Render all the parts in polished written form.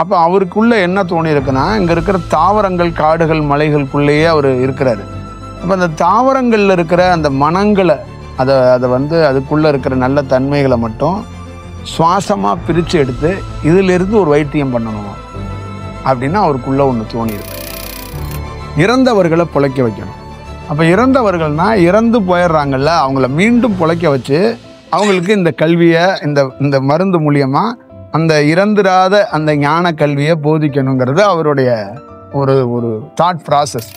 அப்போ அவருக்குள்ள என்ன தோணி இருக்குன்னா, இங்கே இருக்கிற தாவரங்கள், காடுகள், மலைகளுக்குள்ளேயே அவர் இருக்கிறாரு. அப்போ அந்த தாவரங்களில் இருக்கிற அந்த மனங்களை, அதை வந்து அதுக்குள்ளே இருக்கிற நல்ல தன்மைகளை மட்டும் சுவாசமாக பிரித்து எடுத்து இதிலிருந்து ஒரு வைத்தியம் பண்ணணும் அப்படின்னு அவருக்குள்ள ஒன்று தோணியிருக்கு. இறந்தவர்களை பிழைக்க வைக்கணும். அப்போ இறந்தவர்கள்னா இறந்து போயிடுறாங்கல்ல, அவங்கள மீண்டும் பிழைக்க வச்சு அவங்களுக்கு இந்த கல்வியை இந்த மருந்து மூலியமாக அந்த இறந்துராத அந்த ஞான கல்வியை போதிக்கணுங்கிறது அவருடைய ஒரு தாட் ப்ராசஸ்.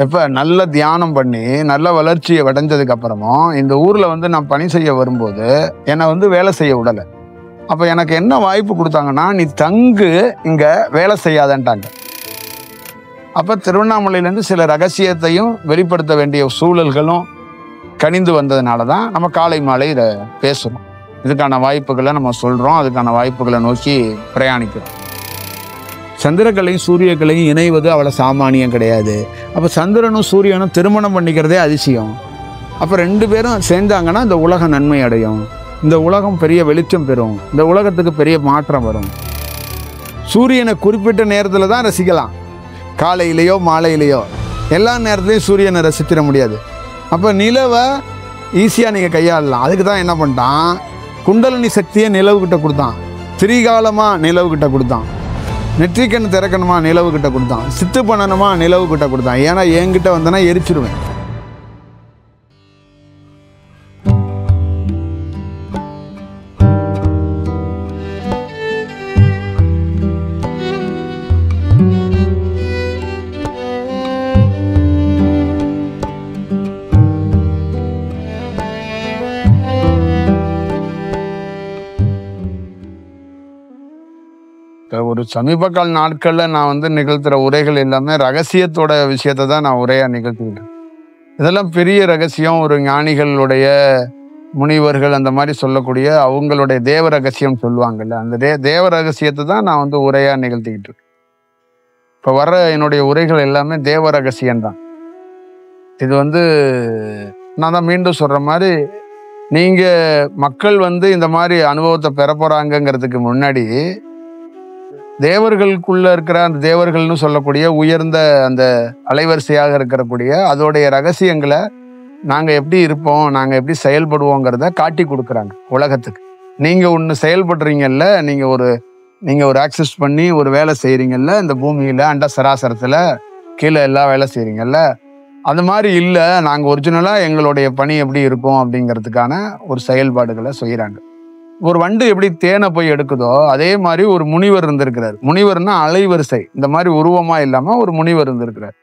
எப்போ நல்ல தியானம் பண்ணி நல்ல வளர்ச்சியை அடைஞ்சதுக்கு அப்புறமும் இந்த ஊரில் வந்து நான் பணி செய்ய வரும்போது என்னை வந்து வேலை செய்ய விடலை. அப்போ எனக்கு என்ன வாய்ப்பு கொடுத்தாங்கன்னா, நீ தங்கு, இங்கே வேலை செய்யாதன்ட்டாங்க. அப்போ திருவண்ணாமலையிலேருந்து சில ரகசியத்தையும் வெளிப்படுத்த வேண்டிய சூழல்களும் கனிந்து வந்ததுனால தான் நம்ம காலை மாலை இதை பேசுகிறோம். இதுக்கான வாய்ப்புகளை நம்ம சொல்கிறோம், அதுக்கான வாய்ப்புகளை நோக்கி பிரயாணிக்கிறோம். சந்திரக்கலையும் சூரியக்கலையும் இணைவது அவ்வளோ சாமானியம் கிடையாது. அப்போ சந்திரனும் சூரியனும் திருமணம் பண்ணிக்கிறதே அதிசயம். அப்போ 2 பேரும் சேர்ந்தாங்கன்னா இந்த உலகம் நன்மை அடையும், இந்த உலகம் பெரிய வெளிச்சம் பெறும், இந்த உலகத்துக்கு பெரிய மாற்றம் வரும். சூரியனை குறிப்பிட்ட நேரத்தில் தான் ரசிக்கலாம், காலையிலையோ மாலையிலையோ. எல்லா நேரத்துலையும் சூரியனை ரசிச்சிட முடியாது. அப்போ நிலவை ஈஸியாக நீங்கள் கையாளலாம். அதுக்கு தான் என்ன பண்ணிட்டான், குண்டலினி சக்தியை நிலவுக்கிட்ட கொடுத்தான், திரிகாலமாக நிலவுக்கிட்ட கொடுத்தான், நெற்றிக்கண்ணு திறக்கணுமா நிலவுக்கிட்ட கொடுத்தான், சித்து பண்ணணுமா நிலவுக்கிட்ட கொடுத்தான். ஏன்னா என்கிட்ட வந்தனா எரிச்சிருவேன். ஒரு சமீப கால நாட்களில் நான் வந்து நிகழ்த்துகிற உரைகள் எல்லாமே ரகசியத்தோட விஷயத்தை தான் நான் உரையாக நிகழ்த்திக்கிட்டேன். இதெல்லாம் பெரிய ரகசியம். ஒரு ஞானிகளுடைய முனிவர்கள் அந்த மாதிரி சொல்லக்கூடிய அவங்களுடைய தேவ ரகசியம் சொல்லுவாங்கல்ல, அந்த தேவ ரகசியத்தை தான் நான் வந்து உரையாக நிகழ்த்திக்கிட்டு இருக்கேன். இப்போ வர்ற என்னுடைய உரைகள் எல்லாமே தேவ ரகசியம்தான். இது வந்து நான் தான் மீண்டும் சொல்கிற மாதிரி, நீங்கள் மக்கள் வந்து இந்த மாதிரி அனுபவத்தை பெற போகிறாங்கங்கிறதுக்கு முன்னாடி தேவர்களுக்குள்ள இருக்கிற அந்த தேவர்கள்னு சொல்லக்கூடிய உயர்ந்த அந்த அலைவரிசையாக இருக்கக்கூடிய அதோடைய ரகசியங்களை நாங்கள் எப்படி இருப்போம், நாங்கள் எப்படி செயல்படுவோங்கிறத காட்டி கொடுக்குறாங்க உலகத்துக்கு. நீங்கள் ஒன்று செயல்படுறீங்கல்ல, நீங்கள் ஒரு ஆக்சஸ் பண்ணி ஒரு வேலை செய்கிறீங்கல்ல, இந்த பூமியில் அண்ட சராசரத்தில் கீழே எல்லா வேலை செய்கிறீங்கல்ல, அது மாதிரி இல்லை, நாங்கள் ஒரிஜினலாக எங்களுடைய பணி எப்படி இருக்கும் அப்படிங்கிறதுக்கான ஒரு செயல்பாடுகளை செய்கிறாங்க. ஒரு வண்டு எப்படி தேனை போய் எடுக்குதோ அதே மாதிரி ஒரு முனிவர் இருந்திருக்கிறார். முனிவர்னா அலைவரிசை, இந்த மாதிரி உருவமா இல்லாம ஒரு முனிவர் இருந்திருக்கிறார்.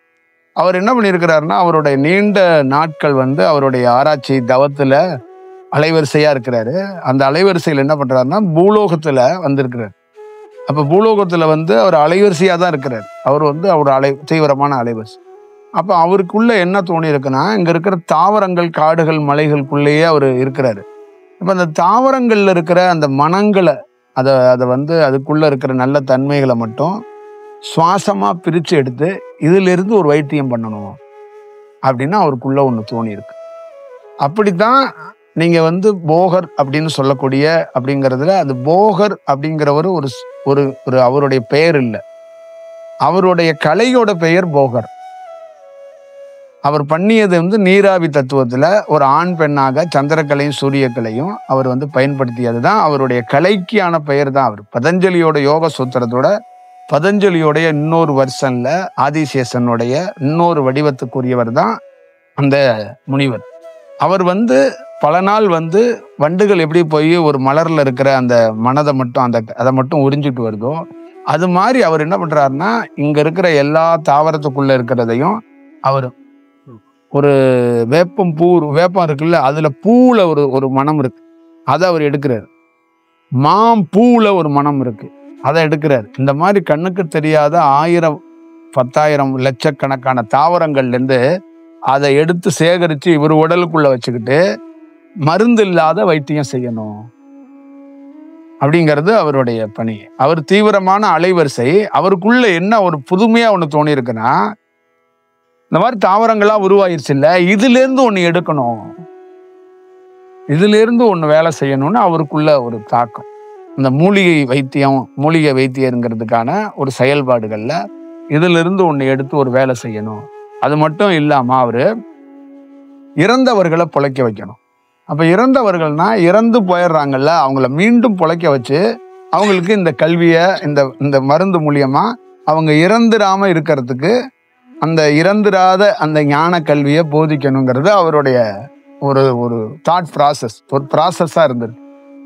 அவர் என்ன பண்ணியிருக்கிறாருன்னா, அவருடைய நீண்ட நாட்கள் வந்து அவருடைய ஆராய்ச்சி தவத்துல அலைவரிசையா இருக்கிறாரு. அந்த அலைவரிசையில் என்ன பண்றாருன்னா பூலோகத்துல வந்திருக்கிறார். அப்ப பூலோகத்துல வந்து அவர் அலைவரிசையா தான் இருக்கிறார். அவர் வந்து அவர் தீவிரமான அலைவரிசை. அப்ப அவருக்குள்ள என்ன தோணி இருக்குன்னா, இங்க இருக்கிற தாவரங்கள், காடுகள், மலைகளுக்குள்ளேயே அவர் இருக்கிறாரு. இப்போ அந்த தாவரங்களில் இருக்கிற அந்த மனங்களை, அதை வந்து அதுக்குள்ளே இருக்கிற நல்ல தன்மைகளை மட்டும் சுவாசமாக பிரித்து எடுத்து இதிலிருந்து ஒரு வைத்தியம் பண்ணணும் அப்படின்னு அவருக்குள்ள ஒன்று தோணியிருக்கு. அப்படித்தான் நீங்கள் வந்து போகர் அப்படின்னு சொல்லக்கூடிய அப்படிங்கிறதுல, அது போகர் அப்படிங்கிறவர் ஒரு அவருடைய பெயர் இல்லை, அவருடைய கலையோட பெயர் போகர். அவர் பண்ணியது வந்து நீராவி தத்துவத்தில் ஒரு ஆண் பெண்ணாக சந்திரக்கலையும் சூரியக்கலையும் அவர் வந்து பயன்படுத்தியது தான் அவருடைய கலைக்கான பெயர் தான். அவர் பதஞ்சலியோட யோக சூத்திரத்தோட பதஞ்சலியோடைய இன்னொரு வெர்ஷன்ல ஆதிசேஷனுடைய இன்னொரு வடிவத்துக்குரியவர் தான் அந்த முனிவர். அவர் வந்து பல நாள் வந்து வண்டுகள் எப்படி போய் ஒரு மலர்ல இருக்கிற அந்த மனதை மட்டும் அதை மட்டும் உறிஞ்சிட்டு வருதோ, அது மாதிரி அவர் என்ன பண்றாருன்னா, இங்க இருக்கிற எல்லா தாவரத்துக்குள்ள இருக்கிறதையும் அவர் ஒரு வேப்பம் இருக்குல்ல, அதுல பூவுல ஒரு மனம் இருக்கு, அதை அவர் எடுக்கிறார். பூவுல ஒரு மனம் இருக்கு, அதை எடுக்கிறார். இந்த மாதிரி கண்ணுக்கு தெரியாத 1000, 10,000, லட்சக்கணக்கான தாவரங்கள்ல இருந்து அதை எடுத்து சேகரித்து இவர் உடலுக்குள்ள வச்சுக்கிட்டு மருந்து இல்லாத வைத்தியம் செய்யணும் அப்படிங்கிறது அவருடைய பணி. அவர் தீவிரமான அலைவரிசை. அவருக்குள்ள என்ன ஒரு புதுமையா ஒன்று தோணி இருக்குன்னா, இந்த மாதிரி தாவரங்கள்லாம் உருவாயிருச்சு இல்லை, இதுல இருந்து ஒன்று எடுக்கணும், இதுல இருந்து ஒன்று வேலை செய்யணும்னு அவருக்குள்ள ஒரு தாக்கம். இந்த மூலிகை வைத்தியங்கிறதுக்கான ஒரு செயல்பாடுகள்ல இதுல இருந்து ஒண்ணு எடுத்து ஒரு வேலை செய்யணும். அது மட்டும் இல்லாம அவரு இறந்தவர்களை பொழைக்க வைக்கணும். அப்ப இறந்தவர்கள்னா இறந்து போயிடுறாங்கல்ல, அவங்கள மீண்டும் பொழைக்க வச்சு அவங்களுக்கு இந்த கல்வியை இந்த மருந்து மூலியமா அவங்க இறந்துடாம இருக்கிறதுக்கு அந்த இறந்துடாத அந்த ஞான கல்வியை போதிக்கணுங்கிறது அவருடைய ஒரு ஒரு தாட் ப்ராசஸ், ஒரு ப்ராசஸா இருந்திருக்கு.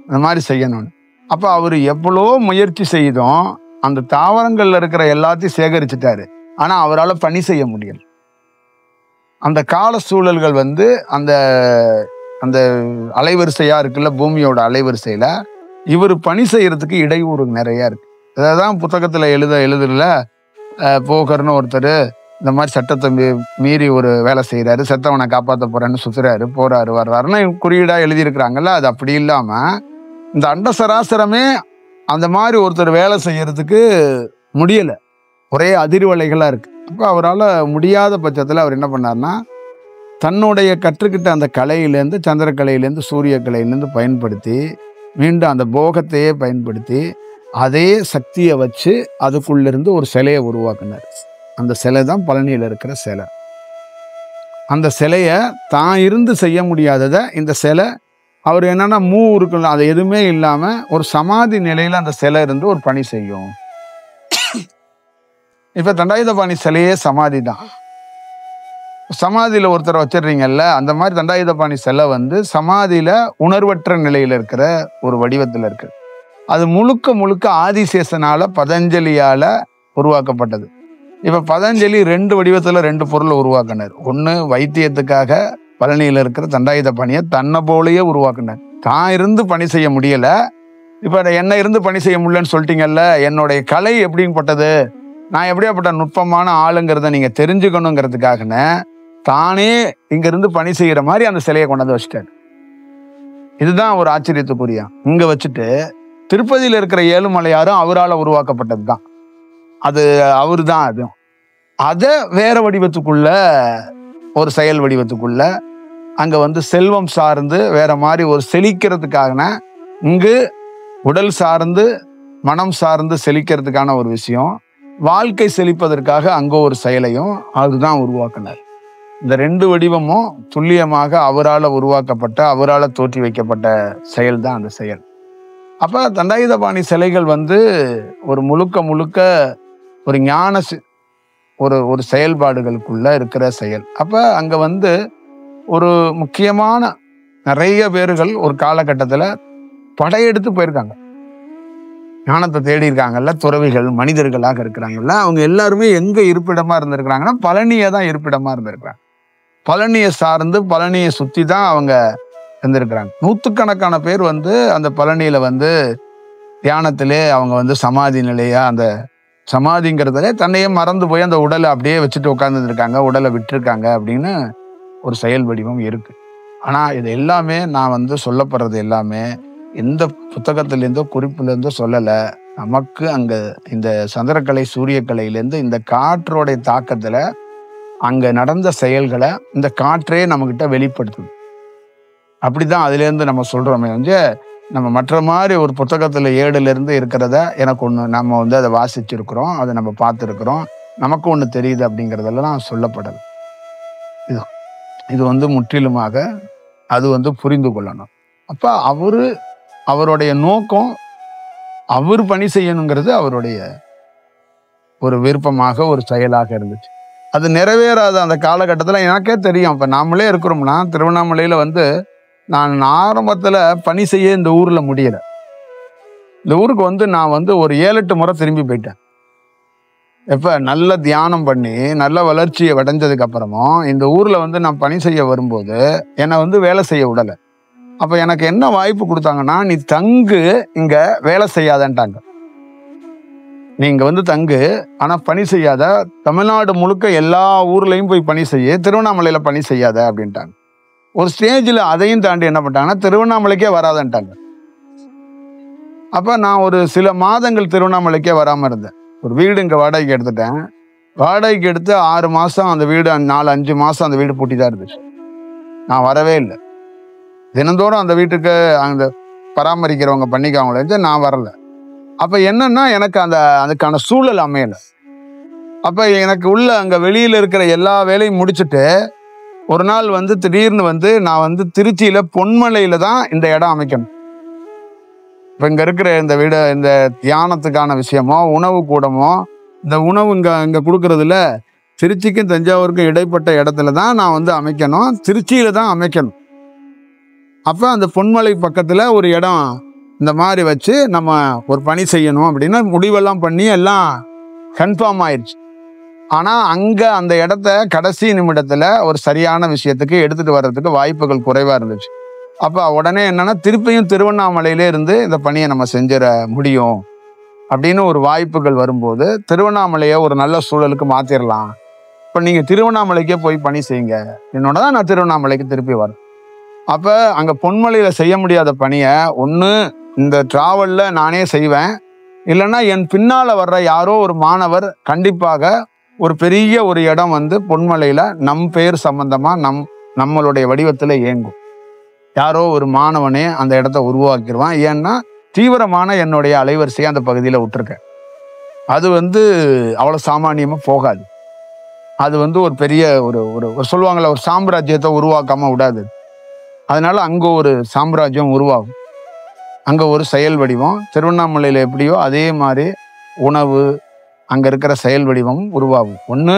இந்த மாதிரி செய்யணும்னு. அப்ப அவரு எவ்வளோ முயற்சி செய்தும் அந்த தாவரங்கள்ல இருக்கிற எல்லாத்தையும் சேகரிச்சுட்டாரு. ஆனா அவரால் பணி செய்ய முடியல. அந்த கால சூழல்கள் அந்த அந்த அலைவரிசையா இருக்குல்ல, பூமியோட அலைவரிசையில இவர் பணி செய்யறதுக்கு இடையூறு நிறைய இருக்கு. அதான் புத்தகத்துல எழுதுல போகர்னு ஒருத்தர் இந்த மாதிரி சட்டத்தை மீறி ஒரு வேலை செய்யறாரு, செத்தவனை காப்பாற்ற போறேன்னு சுத்துறாரு, போறாரு வர்றாருன்னு குறியீடா எழுதியிருக்கிறாங்கல்ல. அது அப்படி இல்லாம இந்த அண்ட சராசரமே அந்த மாதிரி ஒருத்தர் வேலை செய்யறதுக்கு முடியல, ஒரே அதிர்வலைகளா இருக்கு. அப்போ அவரால் முடியாத பட்சத்தில் அவர் என்ன பண்ணார்னா, தன்னுடைய கற்றுக்கிட்ட அந்த கலையிலேருந்து, சந்திரக்கலையிலேருந்து, சூரிய கலையிலேருந்து பயன்படுத்தி மீண்டும் அந்த போகத்தையே பயன்படுத்தி அதே சக்தியை வச்சு அதுக்குள்ளிருந்து ஒரு சிலையை உருவாக்குனார். அந்த சிலை தான் பழனியில் இருக்கிற சிலை. அந்த சிலையை தான் இருந்து செய்ய முடியாததை இந்த சிலை அவர் என்னன்னா இருக்குல்ல, அது எதுவுமே இல்லாமல் ஒரு சமாதி நிலையில் அந்த சிலை இருந்து ஒரு பணி செய்யும். இப்போ தண்டாயுதபாணி சிலையே சமாதி தான். சமாதியில் ஒருத்தரை வச்சிடுறீங்கல்ல, அந்த மாதிரி தண்டாயுதபாணி சிலை சமாதியில் உணர்வற்ற நிலையில் இருக்கிற ஒரு வடிவத்தில் இருக்கு. அது முழுக்க ஆதிசேஷனால பதஞ்சலியால் உருவாக்கப்பட்டது. இப்போ பதஞ்சலி 2 வடிவத்தில் 2 பொருளை உருவாக்குனார். ஒன்று வைத்தியத்துக்காக பழனியில் இருக்கிற தண்டாயுதபாணியை தன்னை போலேயே உருவாக்குனார். தான் இருந்து பணி செய்ய முடியலை, இப்போ என்ன இருந்து பணி செய்ய முடியலன்னு சொல்லிட்டீங்கல்ல, என்னுடைய கலை எப்படிப்பட்டது, நான் எப்படியாப்பட்ட நுட்பமான ஆளுங்கிறத நீங்கள் தெரிஞ்சுக்கணுங்கிறதுக்காகன்னு தானே இங்கிருந்து பணி செய்கிற மாதிரி அந்த சிலையை கொண்டாந்து வச்சுட்டாரு. இதுதான் ஒரு ஆச்சரியத்துக்குரிய. இங்கே வச்சுட்டு திருப்பதியில் இருக்கிற ஏழுமலையாரும் அவரால் உருவாக்கப்பட்டது தான். அது அவரு தான். அதுவும் அதை வேற வடிவத்துக்குள்ள, ஒரு செயல் வடிவத்துக்குள்ள அங்கே செல்வம் சார்ந்து வேற மாதிரி ஒரு செழிக்கிறதுக்காக, இங்கு உடல் சார்ந்து மனம் சார்ந்து செழிக்கிறதுக்கான ஒரு விஷயம், வாழ்க்கை செழிப்பதற்காக அங்கே ஒரு செயலையும் அதுதான் உருவாக்கினார். இந்த 2 வடிவமும் துல்லியமாக அவரால் உருவாக்கப்பட்ட, அவரால் தோற்றி வைக்கப்பட்ட செயல் தான் அந்த செயல். அப்போ தண்டாயுதபாணி சிலைகள் ஒரு முழுக்க ஒரு ஞான ஒரு செயல்பாடுகளுக்குள்ள இருக்கிற செயல். அப்போ அங்கே ஒரு முக்கியமான நிறைய பேர்கள் ஒரு காலகட்டத்தில் படையெடுத்து போயிருக்காங்க, ஞானத்தை தேடி இருக்காங்கல்ல, துறவிகள் மனிதர்களாக இருக்கிறாங்கல்ல. அவங்க எல்லாருமே எங்க இருப்பிடமா இருந்திருக்கிறாங்கன்னா பழனியை தான் இருப்பிடமா இருந்திருக்கிறாங்க. பழனியை சார்ந்து பழனியை சுற்றி தான் அவங்க இருந்திருக்கிறாங்க. 100கணக்கான பேர் அந்த பழனியில தியானத்திலே அவங்க சமாதி நிலையா, அந்த சமாதிங்கிறதுல தன்னையே மறந்து போய் அந்த உடலை அப்படியே வச்சுட்டு உட்கார்ந்துருக்காங்க, உடலை விட்டுருக்காங்க அப்படின்னு ஒரு செயல் வடிவம் இருக்கு. ஆனா இது எல்லாமே நான் சொல்லப்படுறது எல்லாமே எந்த புத்தகத்திலேருந்தோ குறிப்புலேருந்தோ சொல்லலை. நமக்கு அங்கே இந்த சந்திரக்கலை சூரியக்கலையிலேருந்து இந்த காற்றோடைய தாக்கத்தில் அங்கே நடந்த செயல்களை இந்த காற்றே நம்மக்கிட்ட வெளிப்படுத்துது. அப்படிதான் அதுலேருந்து நம்ம சொல்கிறோமே நம்ம மற்ற மாதிரி ஒரு புத்தகத்தில் ஏடுலேருந்து இருக்கிறத எனக்கு ஒன்று நம்ம அதை வாசிச்சிருக்கிறோம், அதை நம்ம பார்த்துருக்குறோம், நமக்கு ஒன்று தெரியுது அப்படிங்கிறதெல்லாம் சொல்லப்படலை. இது முற்றிலுமாக அது புரிந்து கொள்ளணும். அப்போ அவருடைய நோக்கம் அவர் பணி செய்யணுங்கிறது அவருடைய ஒரு விருப்பமாக ஒரு செயலாக இருந்துச்சு. அது நிறைவேறாத அந்த காலகட்டத்தில் எனக்கே தெரியும். இப்போ நாமளே இருக்கிறோம்னா திருவண்ணாமலையில் நான் ஆரம்பத்தில் பணி செய்ய இந்த ஊரில் முடியலை. இந்த ஊருக்கு நான் ஒரு 7-8 முறை திரும்பி போயிட்டேன். எப்போ நல்ல தியானம் பண்ணி நல்ல வளர்ச்சியை அடைஞ்சதுக்கு அப்புறமும் இந்த ஊரில் நான் பணி செய்ய வரும்போது என்னை வேலை செய்ய விடலை. அப்போ எனக்கு என்ன வாய்ப்பு கொடுத்தாங்கன்னா, நீ தங்கு, இங்க வேலை செய்யாதன்ட்டாங்க. நீ இங்க தங்கு, ஆனா பணி செய்யாத, தமிழ்நாடு முழுக்க எல்லா ஊர்லயும் போய் பணி செய்ய, திருவண்ணாமலையில பணி செய்யாத அப்படின்ட்டாங்க. ஒரு ஸ்டேஜில் அதையும் தாண்டி என்ன பண்ணிட்டாங்கன்னா திருவண்ணாமலைக்கே வராதன்ட்டாங்க. அப்ப நான் ஒரு சில மாதங்கள் திருவண்ணாமலைக்கே வராம இருந்தேன். ஒரு வீடு இங்க வாடகைக்கு எடுத்துட்டேன். வாடகைக்கு எடுத்து 6 மாசம் அந்த வீடு, 4-5 மாசம் அந்த வீடு பூட்டி தான் இருந்துச்சு. நான் வரவே இல்லை. தினந்தோறும் அந்த வீட்டுக்கு அந்த பராமரிக்கிறவங்க பண்ணிக்காங்களே, நான் வரல. அப்ப என்னன்னா எனக்கு அதுக்கான சூழல் அமையல. அப்ப எனக்கு உள்ள அங்க வெளியில இருக்கிற எல்லா வேலையும் முடிச்சுட்டு ஒரு நாள் திடீர்னு நான் திருச்சியில பொன்மலையில தான் இந்த இடம் அமைக்கணும். இப்ப இங்க இருக்கிற இந்த வீடு, இந்த தியானத்துக்கான விஷயமோ, உணவு கூடமோ, இந்த உணவு இங்க கொடுக்கறதுல திருச்சிக்கும் தஞ்சாவூருக்கும் இடைப்பட்ட இடத்துல தான் நான் அமைக்கணும். திருச்சியில தான் அமைக்கணும். அப்ப அந்த பொன்மலை பக்கத்துல ஒரு இடம் இந்த மாதிரி வச்சு நம்ம ஒரு பணி செய்யணும் அப்படின்னு முடிவெல்லாம் பண்ணி எல்லாம் கன்ஃபார்ம் ஆயிடுச்சு. ஆனா அங்க அந்த இடத்த கடைசி நிமிடத்துல ஒரு சரியான விஷயத்துக்கு எடுத்துட்டு வர்றதுக்கு வாய்ப்புகள் குறைவா இருந்துச்சு. அப்ப உடனே என்னன்னா திருப்பியும் திருவண்ணாமலையிலே இருந்து இந்த பணியை நம்ம செஞ்சிட முடியும் அப்படின்னு ஒரு வாய்ப்புகள் வரும்போது திருவண்ணாமலையை ஒரு நல்ல சூழலுக்கு மாத்திரலாம். இப்ப நீங்க திருவண்ணாமலைக்கே போய் பணி செய்யுங்க, என்னோட தான் நான் திருவண்ணாமலைக்கு திருப்பி வரேன். அப்ப அங்க பொன்மலையில செய்ய முடியாத பணியை ஒண்ணு இந்த டிராவல்ல நானே செய்வேன், இல்லைன்னா என் பின்னால வர்ற யாரோ ஒரு மாணவர் கண்டிப்பாக ஒரு பெரிய ஒரு இடம் பொன்மலையில நம் பெயர் சம்பந்தமா நம்மளுடைய வடிவத்துல இயங்கும். யாரோ ஒரு மாணவனே அந்த இடத்த உருவாக்கிடுவான். ஏன்னா தீவிரமான என்னுடைய அலைவரிசையை அந்த பகுதியில விட்டுருக்கேன். அது அவ்வளவு சாமானியமா போகாது. அது ஒரு பெரிய ஒரு சொல்லுவாங்கல்ல, ஒரு சாம்ராஜ்யத்தை உருவாக்காம விடாது. அதனால அங்க ஒரு சாம்ராஜ்யம் உருவாகும். அங்க ஒரு செயல் வடிவம் திருவண்ணாமலையில எப்படியோ அதே மாதிரி உணவு அங்க இருக்கிற செயல் வடிவம் உருவாகும். ஒண்ணு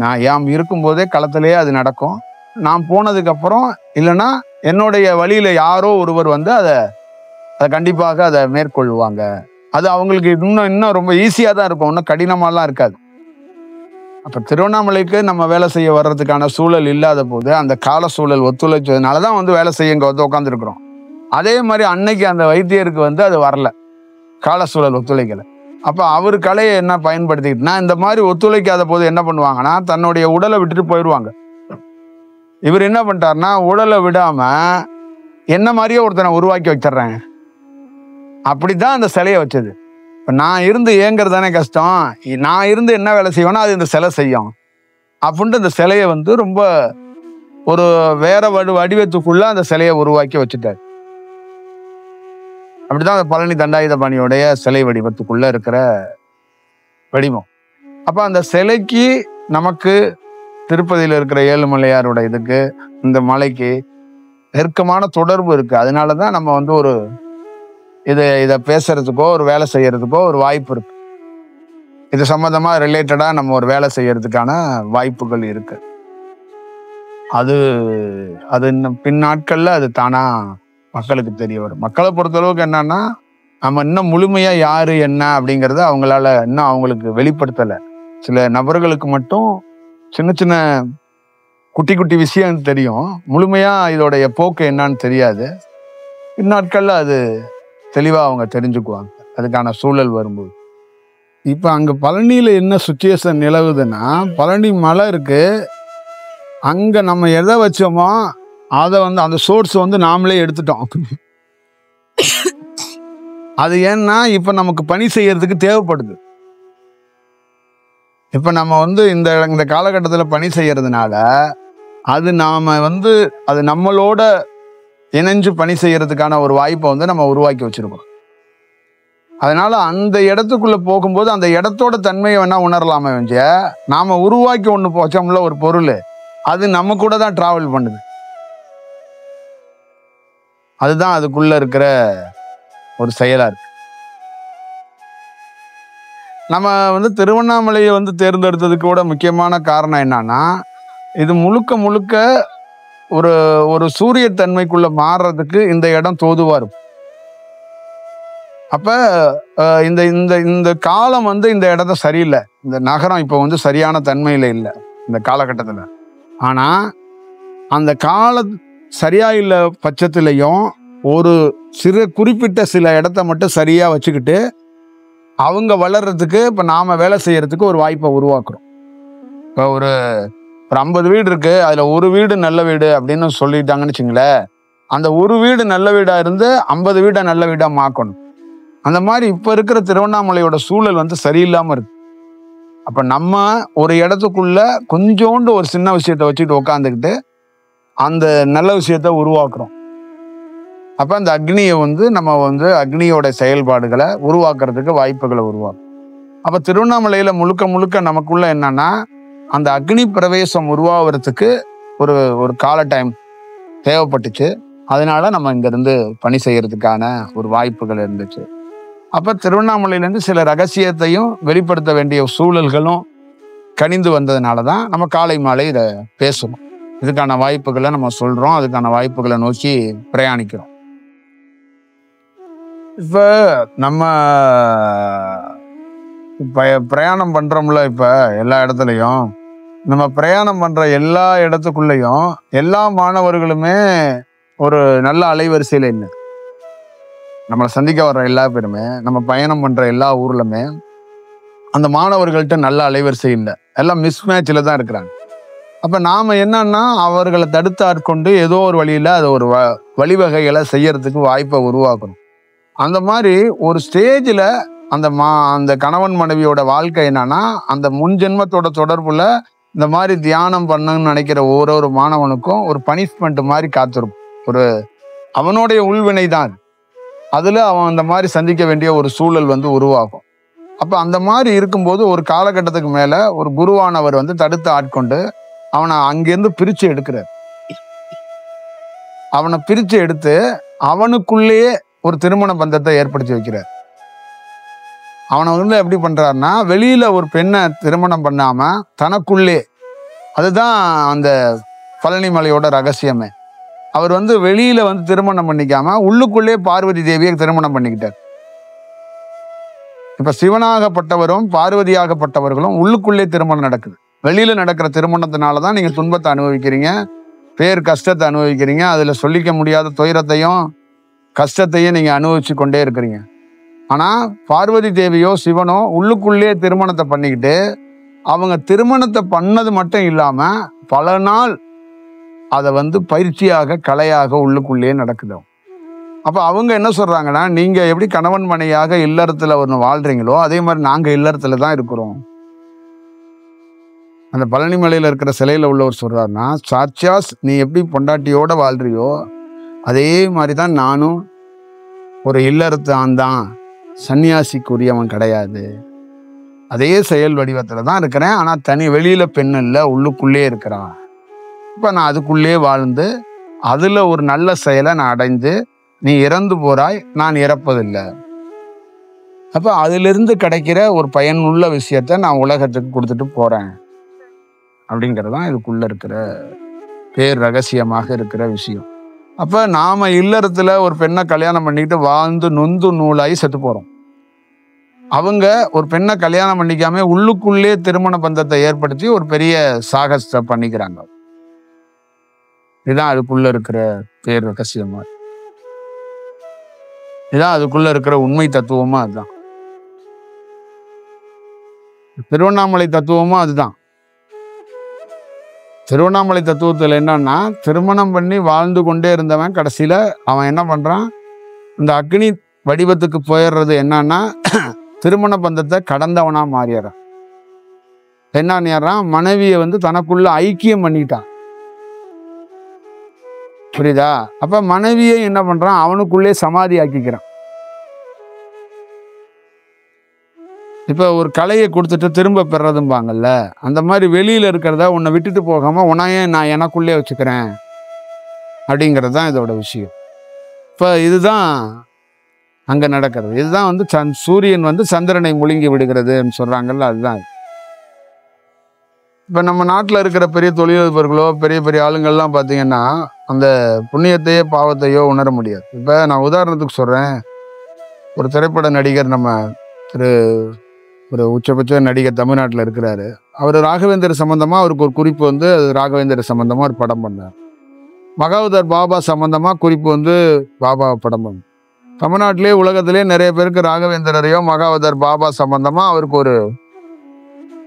நான் யாம் இருக்கும்போதே களத்திலேயே அது நடக்கும். நான் போனதுக்கு அப்புறம் இல்லைன்னா என்னுடைய வழியில யாரோ ஒருவர் அதை கண்டிப்பாக அதை மேற்கொள்வாங்க. அது அவங்களுக்கு இன்னும் ரொம்ப ஈஸியா தான் இருக்கும், இன்னும் கடினமாலாம் இருக்காது. அப்ப திருவண்ணாமலைக்கு நம்ம வேலை செய்ய வர்றதுக்கான சூழல் இல்லாத போது அந்த கால சூழல் ஒத்துழைச்சதுனாலதான் வேலை செய்ய இங்க உட்காந்துருக்குறோம். அதே மாதிரி அன்னைக்கு அந்த வைத்தியருக்கு அது வரல, கால சூழல் ஒத்துழைக்கல. அப்ப அவர் கலையை என்ன பயன்படுத்திக்கிட்டுனா இந்த மாதிரி ஒத்துழைக்காத போது என்ன பண்ணுவாங்கன்னா தன்னுடைய உடலை விட்டுட்டு போயிடுவாங்க. இவர் என்ன பண்ணிட்டாருன்னா உடலை விடாம என்ன மாதிரியே ஒருத்தனை உருவாக்கி வச்சிடுறாங்க. அப்படிதான் அந்த சிலையை வச்சது. இப்ப நான் இருந்து ஏங்குறது தானே கஷ்டம், நான் இருந்து என்ன வேலை செய்வேன்னா அது இந்த சிலை செய்யும் அப்படின்ட்டு இந்த சிலையை ரொம்ப ஒரு வேற வடிவத்துக்குள்ள அந்த சிலையை உருவாக்கி வச்சுட்டாரு. அப்படிதான் அந்த பழனி தண்டாயுதபாணியோடைய சிலை வடிவத்துக்குள்ள இருக்கிற வடிவம். அப்ப அந்த சிலைக்கு நமக்கு திருப்பதியில இருக்கிற ஏழுமலையாரோட இதுக்கு இந்த மலைக்கு நெருக்கமான தொடர்பு இருக்கு. அதனாலதான் நம்ம ஒரு இதை பேசுறதுக்கோ ஒரு வேலை செய்யறதுக்கோ ஒரு வாய்ப்பு இருக்கு. இது சம்பந்தமா ரிலேட்டடா நம்ம ஒரு வேலை செய்யறதுக்கான வாய்ப்புகள் இருக்கு. அது இன்னும் பின் நாட்கள்ல அது தானா மக்களுக்கு தெரிய வரும். மக்களை பொறுத்தளவுக்கு என்னன்னா நம்ம இன்னும் முழுமையா யாரு என்ன அப்படிங்கிறத அவங்களால இன்னும் அவங்களுக்கு வெளிப்படுத்தலை. சில நபர்களுக்கு மட்டும் சின்ன சின்ன குட்டி குட்டி விஷயம் தெரியும், முழுமையா இதோடைய போக்கு என்னன்னு தெரியாது. இந்நாட்கள்ல அது தெளிவா அவங்க தெரிஞ்சுக்குவாங்க அதுக்கான சூழல் வரும்போது. இப்ப அங்க பழனியில என்ன சுச்சுவேஷன் நிலவுதுன்னா, பழனி மலை இருக்கு, அங்க நம்ம எதை வச்சோமோ அதை அந்த சோர்ஸ் நாமளே எடுத்துட்டோம். அது ஏன்னா இப்ப நமக்கு பணி செய்யறதுக்கு தேவைப்படுது. இப்ப நம்ம இந்த காலகட்டத்துல பணி செய்யறதுனால அது நாம அது நம்மளோட இணைஞ்சு பணி செய்யறதுக்கான ஒரு வாய்ப்பை நம்ம உருவாக்கி வச்சிருக்கோம். அதனால அந்த இடத்துக்குள்ள போகும்போது அந்த இடத்தோட தன்மையை வேணா உணரலாமே வஞ்ச, நாம உருவாக்கி ஒண்ணு போச்சோம்ல ஒரு பொருள், அது நம்ம கூட தான் டிராவல் பண்ணுது. அதுதான் அதுக்குள்ள இருக்கிற ஒரு செயலா இருக்கு. நம்ம திருவண்ணாமலையை தேர்ந்தெடுத்ததுக்கு கூட முக்கியமான காரணம் என்னன்னா, இது முழுக்க முழுக்க ஒரு சூரிய தன்மைக்குள்ள மாறுறதுக்கு இந்த இடம் தோதுவா இருக்கும். அப்ப இந்த இந்த இந்த காலம் இந்த இடத்த சரியில்லை, இந்த நகரம் இப்ப சரியான தன்மையில இல்லை இந்த காலகட்டத்துல. ஆனா அந்த கால சரியா இல்லை பட்சத்திலையும் ஒரு குறிப்பிட்ட சில இடத்த மட்டும் சரியா வச்சுக்கிட்டு அவங்க வளர்றதுக்கு இப்ப நாம வேலை செய்யறதுக்கு ஒரு வாய்ப்பை உருவாக்குறோம். இப்ப ஒரு 50 வீடு இருக்கு, அதுல ஒரு வீடு நல்ல வீடு அப்படின்னு சொல்லிட்டாங்கன்னு வச்சுங்களேன், அந்த ஒரு வீடு நல்ல வீடா இருந்து 50 வீடை நல்ல வீடா மாக்கணும். அந்த மாதிரி இப்ப இருக்கிற திருவண்ணாமலையோட சூழல் சரியில்லாம இருக்கு. அப்ப நம்ம ஒரு இடத்துக்குள்ள கொஞ்சோண்டு ஒரு சின்ன விஷயத்த வச்சுட்டு உட்காந்துக்கிட்டு அந்த நல்ல விஷயத்த உருவாக்குறோம். அப்ப அந்த அக்னியை வந்து நம்ம வந்து அக்னியோட செயல்பாடுகளை உருவாக்குறதுக்கு வாய்ப்புகளை உருவாக்கும். அப்ப திருவண்ணாமலையில முழுக்க முழுக்க நமக்குள்ள என்னன்னா, அந்த அக்னி பிரவேசம் உருவாகிறதுக்கு ஒரு ஒரு கால டைம் தேவைப்பட்டுச்சு. அதனால நம்ம இங்க இருந்து பணி செய்யறதுக்கான ஒரு வாய்ப்புகள் இருந்துச்சு. அப்ப திருவண்ணாமலையிலேருந்து சில ரகசியத்தையும் வெளிப்படுத்த வேண்டிய சூழல்களும் கனிந்து வந்ததுனாலதான் நம்ம காலை மாலை இதை பேசணும். இதுக்கான வாய்ப்புகளை நம்ம சொல்றோம், அதுக்கான வாய்ப்புகளை நோக்கி பிரயாணிக்கிறோம். இப்ப நம்ம பிரயாணம் பண்றோம்ல, இப்ப எல்லா இடத்துலையும் நம்ம பிரயாணம் பண்ற எல்லா இடத்துக்குள்ளேயும் எல்லா மாணவர்களுமே ஒரு நல்ல அலைவரிசையில இல்லை. நம்மளை சந்திக்க வர்ற எல்லா பேருமே, நம்ம பயணம் பண்ற எல்லா ஊர்லுமே அந்த மாணவர்கள்ட்ட நல்ல அலைவரிசை இல்லை, எல்லாம் மிஸ் மேட்ச்ல தான் இருக்கிறாங்க. அப்ப நாம என்னன்னா அவர்களை தடுத்து ஆட்கொண்டு ஏதோ ஒரு வழியில அதை ஒரு வழிவகைகளை செய்யறதுக்கு வாய்ப்பை உருவாக்கணும். அந்த மாதிரி ஒரு ஸ்டேஜில் அந்த கணவன் மனைவியோட வாழ்க்கை என்னன்னா, அந்த முன் ஜென்மத்தோட தொடர்புல இந்த மாதிரி தியானம் பண்ணணும்னு நினைக்கிற ஒரு மாணவனுக்கும் ஒரு பனிஷ்மெண்ட் மாதிரி காத்திருக்கும். ஒரு அவனுடைய உள்வினை தான் அதுல அவன் அந்த மாதிரி சந்திக்க வேண்டிய ஒரு சூழல் வந்து உருவாகும். அப்ப அந்த மாதிரி இருக்கும்போது ஒரு காலகட்டத்துக்கு மேல ஒரு குருவானவர் வந்து தடுத்து ஆட்கொண்டு அவனை அங்கிருந்து பிரிச்சு எடுக்கிறார். அவனை பிரிச்சு எடுத்து அவனுக்குள்ளேயே ஒரு திருமண பந்தத்தை ஏற்படுத்தி வைக்கிறார். அவனை வந்து எப்படி பண்றாருன்னா, வெளியில ஒரு பெண்ணை திருமணம் பண்ணாம தனக்குள்ளே, அதுதான் அந்த பழனி மலையோட ரகசியமே. அவர் வந்து வெளியில வந்து திருமணம் பண்ணிக்காம உள்ளுக்குள்ளே பார்வதி தேவியை திருமணம் பண்ணிக்கிட்டார். இப்ப சிவனாகப்பட்டவரும் பார்வதியாகப்பட்டவர்களும் உள்ளுக்குள்ளே திருமணம் நடக்குது. வெளியில நடக்கிற திருமணத்தினாலதான் நீங்க துன்பத்தை அனுபவிக்கிறீங்க, பேர் கஷ்டத்தை அனுபவிக்கிறீங்க, அதுல சொல்லிக்க முடியாத துயரத்தையும் கஷ்டத்தையும் நீங்க அனுபவிச்சு கொண்டே இருக்கிறீங்க. ஆனா பார்வதி தேவியோ சிவனோ உள்ளுக்குள்ளே திருமணத்தை பண்ணிக்கிட்டு அவங்க திருமணத்தை பண்ணது மட்டும் இல்லாம பல நாள் அதை வந்து பயிற்சியாக கலையாக உள்ளுக்குள்ளேயே நடக்குது. அப்ப அவங்க என்ன சொல்றாங்கன்னா, நீங்க எப்படி கணவன் மனையாக இல்லறத்துல ஒன்று வாழ்றீங்களோ அதே மாதிரி நாங்க இல்லறத்துல தான் இருக்கிறோம். அந்த பழனி மலையில இருக்கிற சிலையில உள்ளவர் சொல்றாருன்னா, சாட்சாஸ் நீ எப்படி பொண்டாட்டியோட வாழ்றியோ அதே மாதிரிதான் நானும் ஒரு இல்லறத்து ஆண்தான், சன்னியாசிக்குரியவன் கிடையாது, அதே செயல் வடிவத்துல தான் இருக்கிறேன். ஆனா தனி வெளியில பெண் இல்லை, உள்ளுக்குள்ளே இருக்கிறான். இப்ப நான் அதுக்குள்ளே வாழ்ந்து அதுல ஒரு நல்ல செயலை நான் அடைந்து, நீ இறந்து போறாய், நான் இறப்பதில்லை. அப்ப அதிலிருந்து கிடைக்கிற ஒரு பயனுள்ள விஷயத்த நான் உலகத்துக்கு கொடுத்துட்டு போறேன் அப்படிங்கிறதான் இதுக்குள்ள இருக்கிற பேர் ரகசியமாக இருக்கிற விஷயம். அப்ப நாம இல்லறத்துல ஒரு பெண்ணை கல்யாணம் பண்ணிட்டு வாழ்ந்து நொந்து நூலாகி செத்து போறோம். அவங்க ஒரு பெண்ணை கல்யாணம் பண்ணிக்காம உள்ளுக்குள்ளே திருமண பந்தத்தை ஏற்படுத்தி ஒரு பெரிய சாகசத்தை பண்ணிக்கிறாங்க. இதுதான் அதுக்குள்ள இருக்கிற பேர் ரகசியமா, இதுதான் அதுக்குள்ள இருக்கிற உண்மை தத்துவமா. அதுதான் திருவண்ணாமலை தத்துவமும் அதுதான். திருவண்ணாமலை தத்துவத்தில் என்னன்னா, திருமணம் பண்ணி வாழ்ந்து கொண்டே இருந்தவன் கடைசியில அவன் என்ன பண்றான், இந்த அக்னி வடிவத்துக்கு போயிடுறது என்னன்னா, திருமண பந்தத்தை கடந்தவனா மாறிடுறான். என்னறான், மனைவியை வந்து தனக்குள்ள ஐக்கியம் பண்ணிட்டான். புரியுதா? அப்ப மனைவியை என்ன பண்றான், அவனுக்குள்ளே சமாதி ஆக்கிக்கிறான். இப்ப ஒரு கலையை கொடுத்துட்டு திரும்ப பெறதும்பாங்கல்ல, அந்த மாதிரி வெளியில இருக்கிறத உன்னை விட்டுட்டு போகாம உன்னையே நான் எனக்குள்ளே வச்சுக்கிறேன் அப்படிங்கிறது தான் இதோட விஷயம். இப்ப இதுதான் அங்க நடக்கிறது. இதுதான் வந்து சூரியன் வந்து சந்திரனை முழுங்கி விடுகிறதுன்னு சொல்றாங்கல்ல, அதுதான். இப்ப நம்ம நாட்டுல இருக்கிற பெரிய தொழிலதிபர்களோ பெரிய பெரிய ஆளுங்கள்லாம் பாத்தீங்கன்னா அந்த புண்ணியத்தையோ பாவத்தையோ உணர முடியாது. இப்ப நான் உதாரணத்துக்கு சொல்றேன், ஒரு திரைப்பட நடிகர், நம்ம ஒரு உச்சபட்ச நடிகர் தமிழ்நாட்டில் இருக்கிறாரு. அவர் ராகவேந்தர் சம்பந்தமா அவருக்கு ஒரு குறிப்பு வந்து ராகவேந்தர் சம்பந்தமா ஒரு படம் பண்ணார். மகாவதார் பாபா சம்பந்தமா குறிப்பு வந்து பாபா படம் பண்ணார். தமிழ்நாட்டிலே உலகத்திலே நிறைய பேருக்கு ராகவேந்தரையோ மகாவதார் பாபா சம்பந்தமா அவருக்கு ஒரு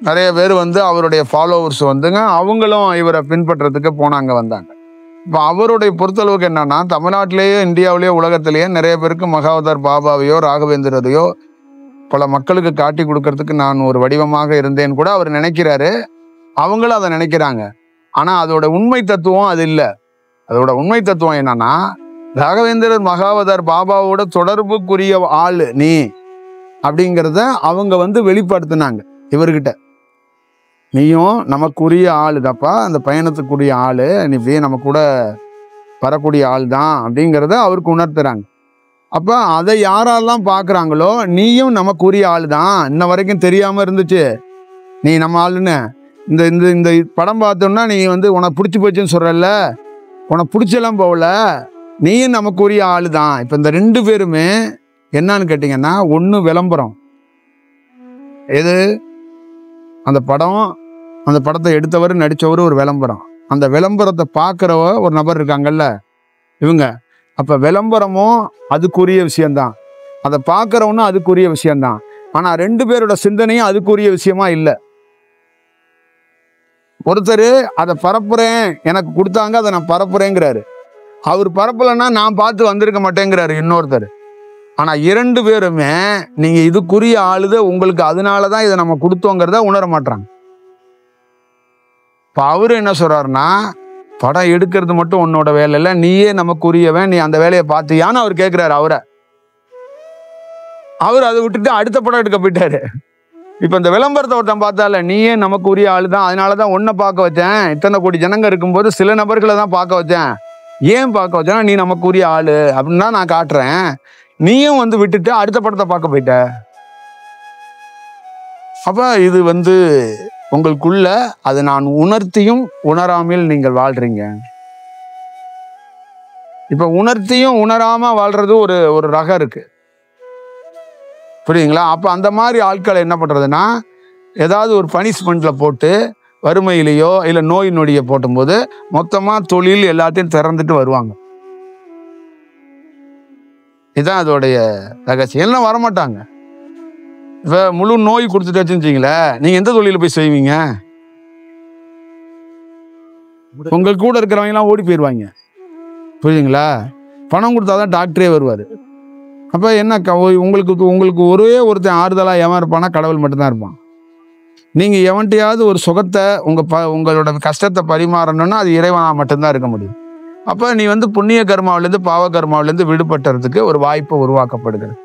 நிறைய பேர் வந்து அவருடைய ஃபாலோவர்ஸ் வந்துங்க அவங்களும் இவரை பின்பற்றதுக்கு போனாங்க, வந்தாங்க. இப்போ அவருடைய பொறுத்தளவுக்கு என்னன்னா, தமிழ்நாட்டிலேயே இந்தியாவிலேயே உலகத்திலேயே நிறைய பேருக்கு மகாவதார் பாபாவையோ ராகவேந்திரரையோ பல மக்களுக்கு காட்டி கொடுக்கறதுக்கு நான் ஒரு வடிவமாக இருந்தேன்னு கூட அவர் நினைக்கிறாரு. அவங்களும் அதை நினைக்கிறாங்க. ஆனா அதோட உண்மை தத்துவம் அது இல்லை. அதோட உண்மை தத்துவம் என்னன்னா, ராகவேந்திரர் மகாவதார் பாபாவோட தொடர்புக்குரிய ஆளு நீ அப்படிங்கிறத அவங்க வந்து வெளிப்படுத்தினாங்க இவர்கிட்ட. நீயும் நமக்குரிய ஆளு தாப்பா, அந்த பயணத்துக்குரிய ஆளு, நீ நம்ம கூட வரக்கூடிய ஆள் தான் அப்படிங்கிறத அவருக்கு உணர்த்துறாங்க. அப்ப அதை யாரெல்லாம் பார்க்குறாங்களோ நீயும் நமக்குரிய ஆள் தான், இன்ன வரைக்கும் தெரியாம இருந்துச்சு நீ நம்ம ஆளுன்னு, இந்த இந்த இந்த படம் பார்த்தோம்னா நீ வந்து உனக்கு பிடிச்சி போச்சுன்னு சொல்றல்ல, உனக்கு பிடிச்செல்லாம் போகல, நீயும் நமக்குரிய ஆளு தான். இப்போ இந்த 2 பேருமே என்னன்னு கேட்டிங்கன்னா, ஒன்று விளம்பரம், எது அந்த படம், அந்த படத்தை எடுத்தவர் நடித்தவர் ஒரு விளம்பரம், அந்த விளம்பரத்தை பார்க்குறவ ஒரு நபர் இருக்காங்கல்ல இவங்க. அப்போ விளம்பரமும் அதுக்குரிய விஷயந்தான், அதை பார்க்குறவனும் அதுக்குரிய விஷயந்தான். ஆனால் 2 பேரோட சிந்தனையும் அதுக்குரிய விஷயமா இல்லை. ஒருத்தர் அதை பரப்புறேன், எனக்கு கொடுத்தாங்க அதை நான் பரப்புறேங்கிறாரு, அவர் பரப்பலைன்னா நான் பார்த்து வந்திருக்க மாட்டேங்கிறாரு இன்னொருத்தர். ஆனால் 2 பேருமே நீங்கள் இதுக்குரிய ஆளுத, உங்களுக்கு அதனால தான் இதை நம்ம கொடுத்தோங்கிறத உணர மாட்டாங்க. இப்போ அவரு என்ன சொல்கிறாருன்னா, படம் எடுக்கிறது மட்டும் உன்னோட வேலை இல்லை, நீயே நமக்குரியவன், நீ அந்த வேலையை பார்த்தியான்னு அவர் கேட்குறாரு அவரை. அவர் அதை விட்டுட்டு அடுத்த படம் எடுக்க போயிட்டாரு. இப்போ இந்த விளம்பரத்தை ஒருத்தன் பார்த்தால, நீயே நமக்கு உரிய ஆளு தான், அதனால தான் ஒன்றை பார்க்க வச்சேன், இத்தனை கோடி ஜனங்க இருக்கும்போது சில நபர்களை தான் பார்க்க வச்சேன், ஏன் பார்க்க வச்சேன்னா நீ நமக்கு உரிய ஆளு அப்படின்னா நான் காட்டுறேன், நீயும் வந்து விட்டுட்டு அடுத்த படத்தை பார்க்க போயிட்ட. அப்போ இது வந்து உங்களுக்குள்ள அது நான் உணர்த்தியும் உணராமல் நீங்கள் வாழ்றீங்க. இப்போ உணர்த்தியும் உணராமல் வாழ்றது ஒரு ஒரு ரகம் இருக்கு, புரியுங்களா? அப்போ அந்த மாதிரி ஆட்களை என்ன பண்ணுறதுன்னா, ஏதாவது ஒரு பனிஷ்மெண்ட்டில் போட்டு வறுமையிலையோ இல்லை நோய் நொடியை போட்டும்போது மொத்தமாக தொழில் எல்லாத்தையும் திறந்துட்டு வருவாங்க. இதுதான் அதோடைய ரகசியம். எல்லாம் வரமாட்டாங்க. இப்போ முழு நோய் கொடுத்துட்டு வச்சுருந்தீங்களே, நீங்கள் எந்த தொழிலில் போய் செய்வீங்க? உங்கள் கூட இருக்கிறவங்கலாம் ஓடி போயிடுவாங்க, புரியுதுங்களா? பணம் கொடுத்தா தான் டாக்டரே வருவார். அப்போ என்ன, உங்களுக்கு ஒரே ஒருத்தன் ஆறுதலாக எவன் இருப்பானா, கடவுள் மட்டும்தான் இருப்பான். நீங்கள் எவன்ட்டையாவது ஒரு சுகத்தை உங்களோட கஷ்டத்தை பரிமாறணும்னா அது இறைவனாக மட்டும்தான் இருக்க முடியும். அப்போ நீ வந்து புண்ணிய கர்மாவிலேருந்து பாவ கர்மாவிலேருந்து விடுபட்டுறதுக்கு ஒரு வாய்ப்பு உருவாக்கப்படுகிறது.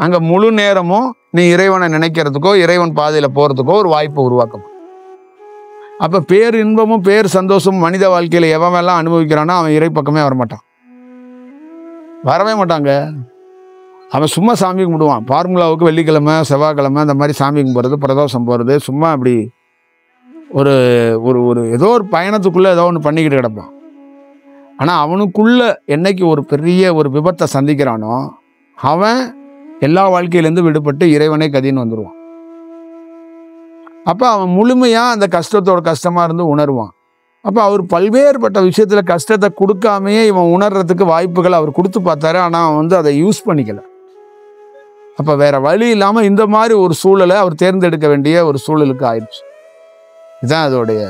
அங்கே முழு நேரமும் நீ இறைவனை நினைக்கிறதுக்கோ இறைவன் பாதையில் போகிறதுக்கோ ஒரு வாய்ப்பு உருவாக்கப்படும். அப்போ பேர் இன்பமும் பேர் சந்தோஷமும் மனித வாழ்க்கையில் எவன் அனுபவிக்கிறானோ அவன் இறை பக்கமே வரமாட்டான், வரவே மாட்டாங்க. அவன் சும்மா சாமி கும்பிடுவான். ஃபார்முலாவுக்கு வெள்ளிக்கிழமை செவ்வாய்க்கிழமை அந்த மாதிரி சாமி கும்பிட்றது, பிரதோஷம் போகிறது, சும்மா அப்படி ஒரு ஒரு ஒரு ஏதோ ஒரு பயணத்துக்குள்ளே ஏதோ ஒன்று பண்ணிக்கிட்டு கிடப்பான். ஆனால் அவனுக்குள்ள என்னைக்கு ஒரு பெரிய ஒரு விபத்தை சந்திக்கிறானோ அவன் எல்லா வாழ்க்கையிலேருந்து விடுபட்டு இறைவனை கதின்னு வந்துடுவான். அப்போ அவன் முழுமையாக அந்த கஷ்டத்தோட கஷ்டமாக இருந்து உணர்வான். அப்போ அவர் பல்வேறுபட்ட விஷயத்தில் கஷ்டத்தை கொடுக்காமையே இவன் உணர்றதுக்கு வாய்ப்புகள் அவர் கொடுத்து பார்த்தாரு. ஆனால் அவன் வந்து அதை யூஸ் பண்ணிக்கல. அப்போ வேற வழி இல்லாமல் இந்த மாதிரி ஒரு சூழலை அவர் தேர்ந்தெடுக்க வேண்டிய ஒரு சூழலுக்கு ஆயிடுச்சு. இதுதான் அதோடைய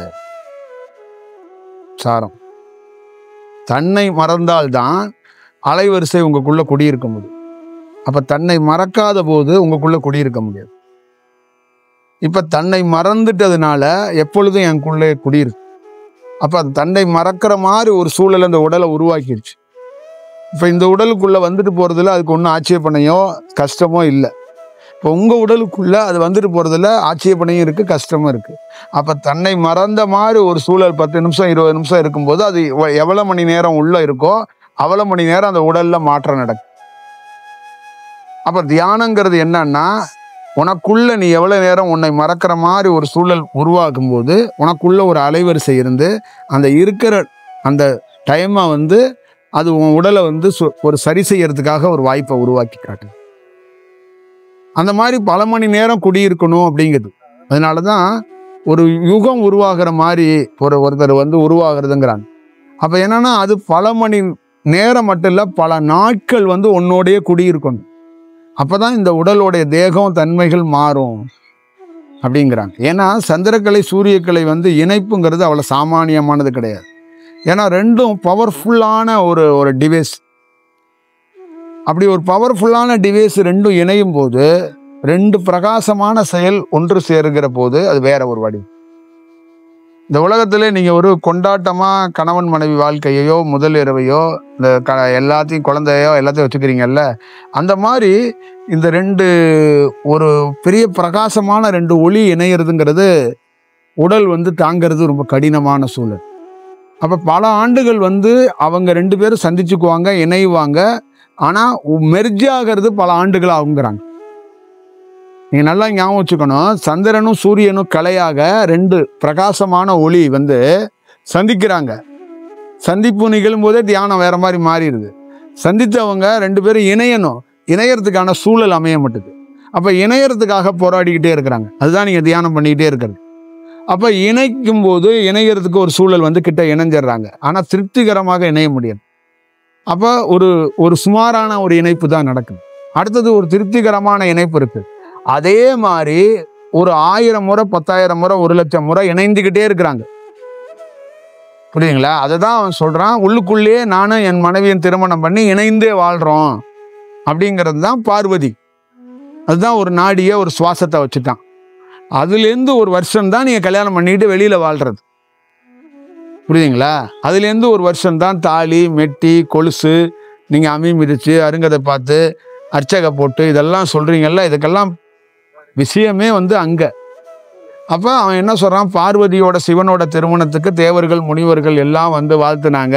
சாரம். தன்னை மறந்தால்தான் அலைவரிசை உங்களுக்குள்ள குடியிருக்க முடியும். அப்போ தன்னை மறக்காத போது உங்களுக்குள்ள குடியிருக்க முடியாது. இப்போ தன்னை மறந்துட்டதுனால எப்பொழுதும் எனக்குள்ளே குடியிருக்கு. அப்போ அது தன்னை மறக்கிற மாதிரி ஒரு சூழலை அந்த உடலை உருவாக்கிடுச்சு. இப்போ இந்த உடலுக்குள்ளே வந்துட்டு போகிறதுல அதுக்கு ஒன்றும் ஆட்சேபனையோ கஷ்டமோ இல்லை. இப்போ உங்கள் உடலுக்குள்ளே அது வந்துட்டு போகிறதுல ஆட்சேபனையும் இருக்குது, கஷ்டமும் இருக்குது. அப்போ தன்னை மறந்த மாதிரி ஒரு சூழல் 10 நிமிஷம் 20 நிமிஷம் இருக்கும்போது அது எவ்வளோ மணி நேரம் உள்ளே இருக்கோ அவ்வளோ மணி நேரம் அந்த உடலில் மாற்றம் நடக்கும். அப்போ தியானங்கிறது என்னன்னா, உனக்குள்ள நீ எவ்வளோ நேரம் உன்னை மறக்கிற மாதிரி ஒரு சூழல் உருவாக்கும் போது உனக்குள்ள ஒரு அலைவரிசை இருந்து அந்த இருக்கிற அந்த டைமை வந்து அது உன் உடலை வந்து ஒரு சரி செய்யறதுக்காக ஒரு வாய்ப்பை உருவாக்கி காட்டு. அந்த மாதிரி பல மணி நேரம் குடியிருக்கணும் அப்படிங்கிறது. அதனால தான் ஒரு யுகம் உருவாகிற மாதிரி ஒருத்தர் வந்து உருவாகிறதுங்கிறாங்க. அப்போ என்னன்னா அது பல மணி நேரம் மட்டும் இல்லை, பல நாட்கள் வந்து உன்னோடைய குடியிருக்கணும். அப்போதான் இந்த உடலுடைய தேகம் தன்மைகள் மாறும் அப்படிங்கிறாங்க. ஏன்னா சந்திரக்கலை சூரியக்கலை வந்து இணைப்புங்கிறது அவ்வளோ சாமானியமானது கிடையாது. ஏன்னா ரெண்டும் பவர்ஃபுல்லான ஒரு டிவைஸ். அப்படி ஒரு பவர்ஃபுல்லான டிவைஸ் ரெண்டும் இணையும் போது 2 பிரகாசமான செயல் ஒன்று சேருகிற போது அது வேற ஒரு வடிவம். இந்த உலகத்துல நீங்க ஒரு கொண்டாட்டமா கணவன் மனைவி வாழ்க்கையோ முதல் இரவையோ இந்த எல்லாத்தையும் குழந்தையோ எல்லாத்தையும் வச்சுக்கிறீங்கல்ல, அந்த மாதிரி இந்த ரெண்டு ஒரு பெரிய பிரகாசமான ரெண்டு ஒளி இணையிறதுங்கிறது உடல் தாங்கிறது ரொம்ப கடினமான சூழல். அப்ப பல ஆண்டுகள் அவங்க ரெண்டு பேரும் சந்திச்சுக்குவாங்க, இணைவாங்க. ஆனா மெர்ஜ் ஆகிறது பல ஆண்டுகள் ஆகுங்கிறாங்க. நீங்க நல்லா ஞாபகம் வச்சுக்கணும், சந்திரனும் சூரியனும் கலையாக ரெண்டு பிரகாசமான ஒளி சந்திக்கிறாங்க. சந்திப்பு நிகழும் போதே தியானம் வேற மாதிரி மாறிடுது. சந்தித்தவங்க ரெண்டு பேரும் இணையணும், இணையறதுக்கான சூழல் அமைய மாட்டுது. அப்ப இணையறதுக்காக போராடிக்கிட்டே இருக்கிறாங்க. அதுதான் நீங்க தியானம் பண்ணிக்கிட்டே இருக்கிறது. அப்ப இணைக்கும் போது இணையறதுக்கு ஒரு சூழல் கிட்ட இணைஞ்சிடுறாங்க. ஆனா திருப்திகரமாக இணைய முடியாது. அப்ப ஒரு சுமாரான ஒரு இணைப்பு தான் நடக்குது. அடுத்தது ஒரு திருப்திகரமான இணைப்பு இருக்கு. அதே மாதிரி ஒரு 1000 முறை 10,000 முறை 1,00,000 முறை இணைந்துகிட்டே இருக்கிறாங்க. புரியுதுங்களா? அதை தான் அவன் சொல்றான், உள்ளுக்குள்ளேயே நானும் என் மனைவியின் திருமணம் பண்ணி இணைந்தே வாழ்றோம் அப்படிங்கிறது தான் பார்வதி. அதுதான் ஒரு நாடிய ஒரு சுவாசத்தை வச்சுட்டான். அதுலேருந்து ஒரு வருஷம் தான் நீங்க கல்யாணம் பண்ணிட்டு வெளியில வாழ்றது. புரியுதுங்களா? அதுலேருந்து ஒரு வருஷம் தான் தாலி, மெட்டி, கொலுசு, நீங்க அமி மிதிச்சு அருங்கதை பார்த்து அர்ச்சகை போட்டு இதெல்லாம் சொல்றீங்கல்ல, இதுக்கெல்லாம் விஷயமே அங்க. அப்ப அவன் என்ன சொல்றான், பார்வதியோட சிவனோட திருமணத்துக்கு தேவர்கள் முனிவர்கள் எல்லாம் வாழ்த்துனாங்க,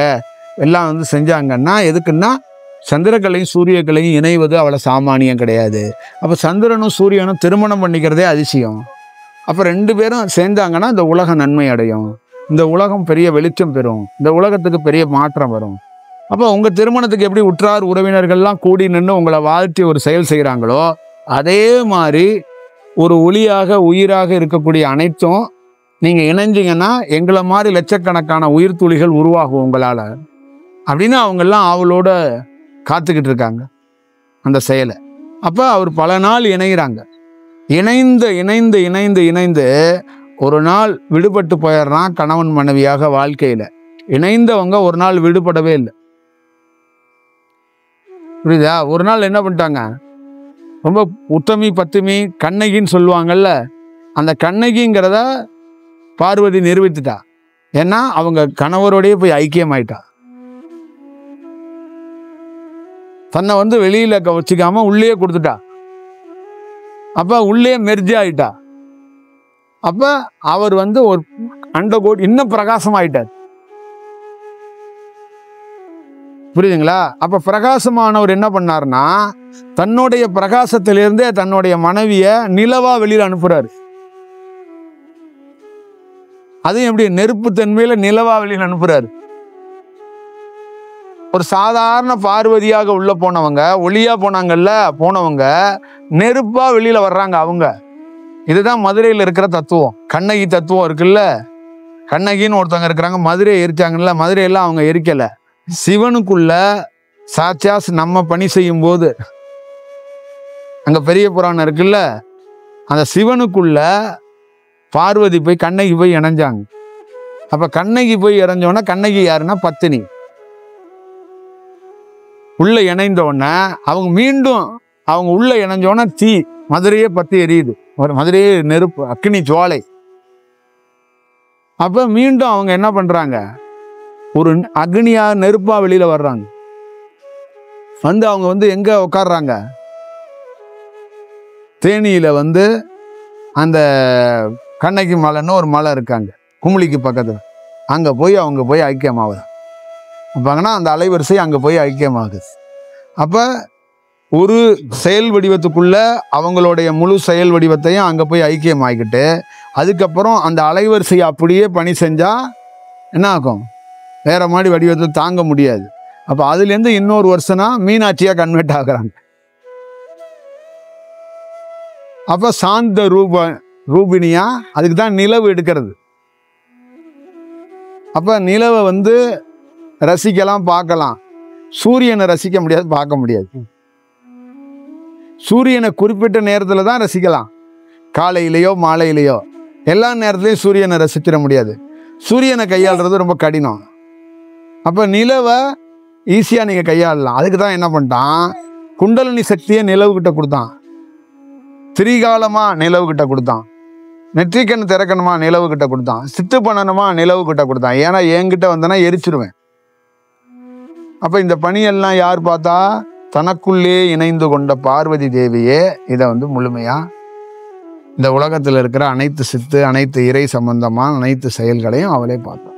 எல்லாம் செஞ்சாங்கன்னா எதுக்குன்னா சந்திரக்கலையும் சூரியக்கலையும் இணைவது அவ்வளோ சாமானியம் கிடையாது. அப்ப சந்திரனும் சூரியனும் திருமணம் பண்ணிக்கிறதே அதிசயம். அப்ப ரெண்டு பேரும் சேர்ந்தாங்கன்னா இந்த உலகம் நன்மை அடையும், இந்த உலகம் பெரிய வெளிச்சம் பெறும், இந்த உலகத்துக்கு பெரிய மாற்றம் வரும். அப்போ உங்க திருமணத்துக்கு எப்படி உற்றார் உறவினர்கள்லாம் கூடி நின்று உங்களை வாழ்த்தி ஒரு செயல் செய்கிறாங்களோ, அதே மாதிரி ஒரு ஒளியாக உயிராக இருக்கக்கூடிய அனைத்தும் நீங்க இணைஞ்சிங்கன்னா எங்களை மாதிரி லட்சக்கணக்கான உயிர் துளிகள் உருவாகும் உங்களால அப்படின்னு அவங்கெல்லாம் ஆவலோட காத்துக்கிட்டு இருக்காங்க அந்த செயலை. அப்ப அவர் பல நாள் இணைகிறாங்க. இணைந்து இணைந்து இணைந்து இணைந்து ஒரு நாள் விடுபட்டு போயிடுறான் கணவன் மனைவியாக வாழ்க்கையில. இணைந்தவங்க ஒரு நாள் விடுபடவே இல்லை. புரியுதா? ஒரு நாள் என்ன பண்ணிட்டாங்க, ரொம்ப உத்தமி பத்துமி கண்ணகின்னு சொல்லுவாங்கல்ல, அந்த கண்ணகிங்கிறத பார்வதி நிரூபித்துட்டா. ஏன்னா அவங்க கணவரோடய போய் ஐக்கியமாயிட்டா. தன்னை வெளியில வச்சுக்காம உள்ளே கொடுத்துட்டா. அப்ப உள்ளே மெர்ஜ் ஆயிட்டா. அப்ப அவர் ஒரு அண்டகோடி இன்னும் பிரகாசமாயிட்டார். புரியுதுங்களா? அப்ப பிரகாசமானவர் என்ன பண்ணாருன்னா தன்னுடைய பிரகாசத்திலிருந்தே தன்னுடைய மனைவிய நிலவா வெளியில அனுப்புறாரு. அதுவும் எப்படி, நெருப்பு தன்மையில நிலவா வெளியில அனுப்புறாரு. ஒரு சாதாரண பார்வதியாக உள்ள போனவங்க, ஒளியா போனவங்க நெருப்பா வெளியில வர்றாங்க அவங்க. இதுதான் மதுரையில் இருக்கிற தத்துவம், கண்ணகி தத்துவம் இருக்குல்ல. கண்ணகின்னு ஒருத்தவங்க இருக்கிறாங்க, மதுரையை எரிச்சாங்கல்ல. மதுரையெல்லாம் அவங்க எரிக்கல, சிவனுக்குள்ள சாட்சாஸ் நம்ம பணி செய்யும் போது அங்க பெரிய புராணம் இருக்குல்ல, அந்த சிவனுக்குள்ள பார்வதி போய் கண்ணகி போய் இணைஞ்சாங்க. அப்ப கண்ணகி போய் இறைஞ்சோன்னா கண்ணகி யாருன்னா பத்தினி. உள்ள இணைந்தோடனே அவங்க மீண்டும் அவங்க உள்ள இணைஞ்சோன்னா தீ மதுரையே பத்தி எரியுது, ஒரு மதுரையே நெருப்பு அக்னி ஜுவாலை. அப்ப மீண்டும் அவங்க என்ன பண்றாங்க, ஒரு அக்னியா நெருப்பா வெளியில வர்றாங்க. அவங்க எங்க உட்கார்றாங்க, தேனியில அந்த கண்ணகி மலைன்னு ஒரு மலை இருக்காங்க குமுளிக்கு பக்கத்துல, அங்க போய் அவங்க போய் ஐக்கியமாகுது. அப்பாங்கன்னா அந்த அலைவரிசை அங்க போய் ஐக்கியமாகுது. அப்ப ஒரு செயல் வடிவத்துக்குள்ள அவங்களுடைய முழு செயல் வடிவத்தையும் அங்க போய் ஐக்கியமாகிக்கிட்டு அதுக்கப்புறம் அந்த அலைவரிசையை அப்படியே பணி செஞ்சா என்ன ஆகும், வேற மாதிரி வடிவத்தை தாங்க முடியாது. அப்ப அதுலேருந்து இன்னொரு வருஷம்னா மீனாட்சியா கன்வெர்ட் ஆகுறாங்க. அப்ப சாந்த ரூபினியா, அதுக்கு தான் நிலவு எடுக்கிறது. அப்ப நிலவை ரசிக்கலாம், பார்க்கலாம். சூரியனை ரசிக்க முடியாது, பார்க்க முடியாது. சூரியனை குறிப்பிட்ட நேரத்தில் தான் ரசிக்கலாம், காலையிலையோ மாலையிலையோ. எல்லா நேரத்துலையும் சூரியனை ரசிச்சிட முடியாது. சூரியனை கையாளுறது ரொம்ப கடினம். அப்போ நிலவை ஈஸியாக நீங்கள் கையாளலாம். அதுக்கு தான் என்ன பண்ணிட்டான், குண்டலினி சக்தியை நிலவுகிட்ட கொடுத்தான், திரிகாலமாக நிலவுகிட்ட கொடுத்தான். நெற்றிக்கண் திறக்கணுமா, நிலவு கிட்ட கொடுத்தான். சித்து பண்ணணுமா, நிலவு கிட்ட கொடுத்தான். ஏன்னா என்கிட்ட வந்தனா எரிச்சிருவேன். அப்ப இந்த பணியெல்லாம் யார் பார்த்தா? தனக்குள்ளே இணைந்து கொண்ட பார்வதி தேவியே இதை வந்து முழுமையா இந்த உலகத்தில் இருக்கிற அனைத்து சித்து, அனைத்து இறை சம்பந்தமான அனைத்து செயல்களையும் அவளே பார்த்தாள்.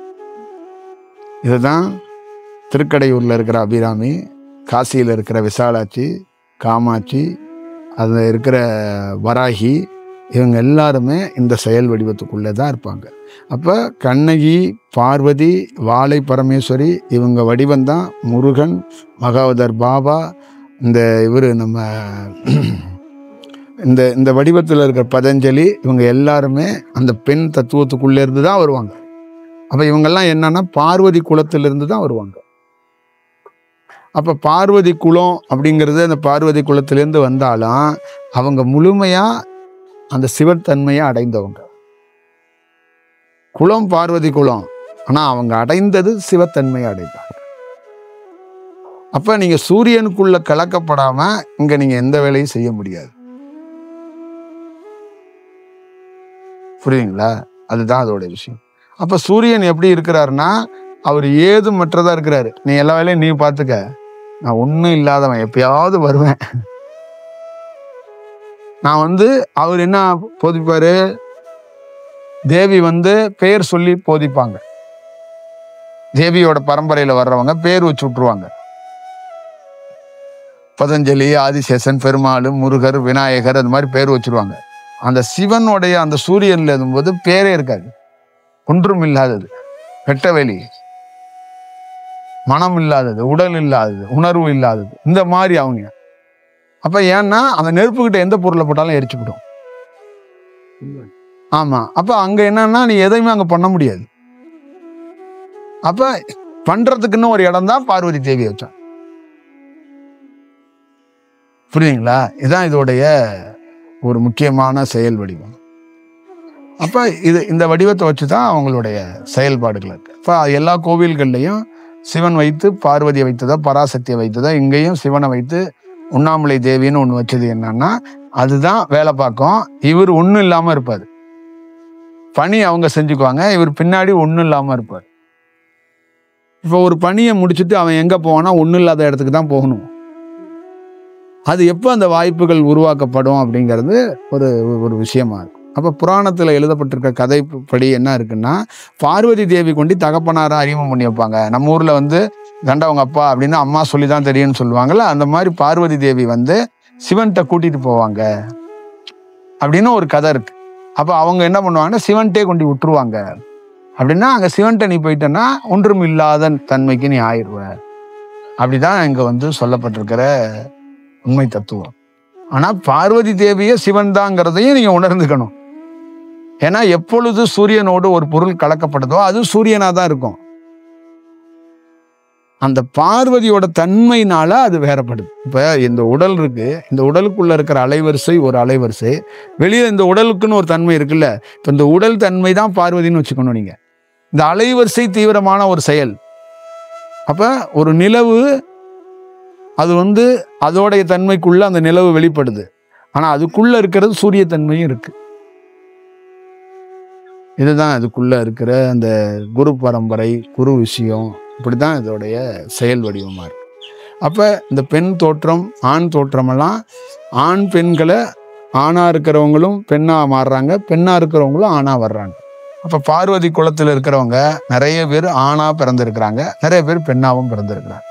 இதுதான் திருக்கடையூர்ல இருக்கிற அபிராமி, காசியில் இருக்கிற விசாலாட்சி, காமாட்சி, அதில் இருக்கிற வராகி, இவங்க எல்லாருமே இந்த செயல் வடிவத்துக்குள்ளே தான் இருப்பாங்க. அப்போ கண்ணகி, பார்வதி, வாழை பரமேஸ்வரி இவங்க வடிவம்தான் முருகன், மகாவதர் பாபா, இந்த இவர் நம்ம இந்த இந்த வடிவத்தில் இருக்கிற பதஞ்சலி, இவங்க எல்லாருமே அந்த பெண் தத்துவத்துக்குள்ளே இருந்து தான் வருவாங்க. அப்போ இவங்கெல்லாம் என்னன்னா பார்வதி குலத்திலிருந்து தான் வருவாங்க. அப்போ பார்வதி குலம் அப்படிங்கிறது அந்த பார்வதி குலத்திலேருந்து வந்தாலும் அவங்க முழுமையாக அந்த சிவத்தன்மையை அடைந்தவங்க. குலம் பார்வதி குலம், ஆனால் அவங்க அடைந்தது சிவத்தன்மையை அடைந்தாங்க. அப்போ நீங்கள் சூரியனுக்குள்ள கலக்கப்படாமல் இங்கே நீங்கள் எந்த வேலையும் செய்ய முடியாது. புரியுதுங்களா? அதுதான் அதோட விஷயம். அப்போ சூரியன் எப்படி இருக்கிறாருன்னா அவர் ஏதுமற்றதா இருக்கிறாரு. நீ எல்லா வேலையும் நீ பார்த்துக்க, நான் ஒன்றும் இல்லாதவன், எப்பயாவது வருவேன். நான் வந்து அவர் என்ன போதிப்பாரு? தேவி வந்து பேர் சொல்லி போதிப்பாங்க. தேவியோட பரம்பரையில வர்றவங்க பேர் வச்சு விட்டுருவாங்க. பதஞ்சலி, ஆதிசேஷன், பெருமாள், முருகர், விநாயகர், அந்த மாதிரி பேர் வச்சிருவாங்க. அந்த சிவனுடைய அந்த சூரியன்ல இருக்கும்போது பேரே இருக்காது. ஒன்றும் இல்லாதது, வெட்டவெளி, மனம் இல்லாதது, உடல் இல்லாதது, உணர்வு இல்லாதது, இந்த மாதிரி அவங்க. அப்ப ஏன்னா அந்த நெருப்புக்கிட்ட எந்த பொருளை போட்டாலும் எரிச்சுக்கிடும். ஆமா. அப்ப அங்க என்னன்னா நீ எதையுமே அங்க பண்ண முடியாது. அப்ப பண்றதுக்குன்னு ஒரு இடம் தான் பார்வதி தேவி வச்சான். புரியுதுங்களா? இதுதான் இதோடைய ஒரு முக்கியமான செயல் வடிவம். அப்ப இந்த வடிவத்தை வச்சுதான் அவங்களுடைய செயல்பாடுகள் இருக்கு. இப்ப எல்லா கோவில்கள்லையும் சிவன் வைத்து பார்வதியை வைத்ததா, பராசக்தியை வைத்ததா, இங்கேயும் சிவனை வைத்து உண்ணாமலை தேவின்னு ஒண்ணு வச்சது என்னன்னா அதுதான் வேலை பார்க்கும். இவர் ஒண்ணும் இல்லாம இருப்பாரு, பணி அவங்க செஞ்சுக்குவாங்க, இவர் பின்னாடி ஒண்ணும் இல்லாம இருப்பார். இப்போ ஒரு பணியை முடிச்சுட்டு அவன் எங்க போவானா ஒண்ணும் இல்லாத இடத்துக்கு தான் போகணும். அது எப்போ அந்த வாய்ப்புகள் உருவாக்கப்படும் அப்படிங்கிறது ஒரு ஒரு விஷயமா இருக்கும். அப்போ புராணத்தில் எழுதப்பட்டிருக்க கதைப்படி என்ன இருக்குன்னா, பார்வதி தேவி கொண்டு தகப்பனாரை அறிமுகம் பண்ணி வைப்பாங்க. நம்ம ஊர்ல வந்து கண்டவங்க அப்பா அப்படின்னு அம்மா சொல்லி தான் தெரியும்னு சொல்லுவாங்கல்ல, அந்த மாதிரி பார்வதி தேவி வந்து சிவன்கிட்ட கூட்டிட்டு போவாங்க அப்படின்னு ஒரு கதை இருக்கு. அப்போ அவங்க என்ன பண்ணுவாங்கன்னா சிவன்கிட்டே கொண்டு விட்டுருவாங்க. அப்படின்னா அங்கே சிவன்கிட்ட நீ போயிட்டேன்னா ஒன்றும் இல்லாத தன்மைக்கு நீ ஆயிடுவ. அப்படிதான் இங்க வந்து சொல்லப்பட்டிருக்கிற உண்மை தத்துவம். ஆனா பார்வதி தேவிய சிவன் தாங்கிறதையும் நீங்க உணர்ந்துக்கணும். ஏன்னா எப்பொழுது சூரியனோடு ஒரு பொருள் கலக்கப்படுதோ அது சூரியனா தான் இருக்கும். அந்த பார்வதியோட தன்மையினால அது வேறப்படுது. இப்ப இந்த உடல் இருக்கு, இந்த உடலுக்குள்ள இருக்கிற அலைவரிசை ஒரு அலைவரிசை, வெளியே இந்த உடலுக்குன்னு ஒரு தன்மை இருக்குல்ல. இப்ப இந்த உடல் தன்மை தான் பார்வதின்னு வச்சுக்கணும் நீங்க. இந்த அலைவரிசை தீவிரமான ஒரு செயல். அப்ப ஒரு நிலவு அது வந்து அதோடைய தன்மைக்குள்ள அந்த நிலவு வெளிப்படுது. ஆனா அதுக்குள்ள இருக்கிறது சூரிய தன்மையும் இருக்கு. இதுதான் அதுக்குள்ள இருக்கிற அந்த குரு பரம்பரை, குரு விஷயம், இப்படிதான் இதோடைய செயல் வடிவமா இருக்கு. அப்ப இந்த பெண் தோற்றம், ஆண் தோற்றமெல்லாம் ஆண் பெண்களை ஆணா இருக்கிறவங்களும் பெண்ணா மாறுறாங்க, பெண்ணா இருக்கிறவங்களும் ஆணா வர்றாங்க. அப்ப பார்வதி குலத்தில் இருக்கிறவங்க நிறைய பேர் ஆணா பிறந்திருக்கிறாங்க, நிறைய பேர் பெண்ணாவும் பிறந்திருக்கிறாங்க.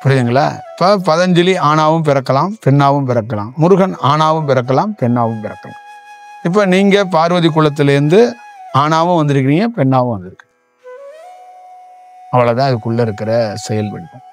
புரியுதுங்களா? இப்ப பதஞ்சலி ஆணாவும் பிறக்கலாம், பெண்ணாவும் பிறக்கலாம். முருகன் ஆணாவும் பிறக்கலாம், பெண்ணாவும் பிறக்கலாம். இப்ப நீங்க பார்வதி குலத்திலேருந்து ஆணாவும் வந்திருக்கிறீங்க, பெண்ணாவும் வந்திருக்கு. அவ்வளவுதான் இதுக்குள்ள இருக்கிற செயல் வடிவம்.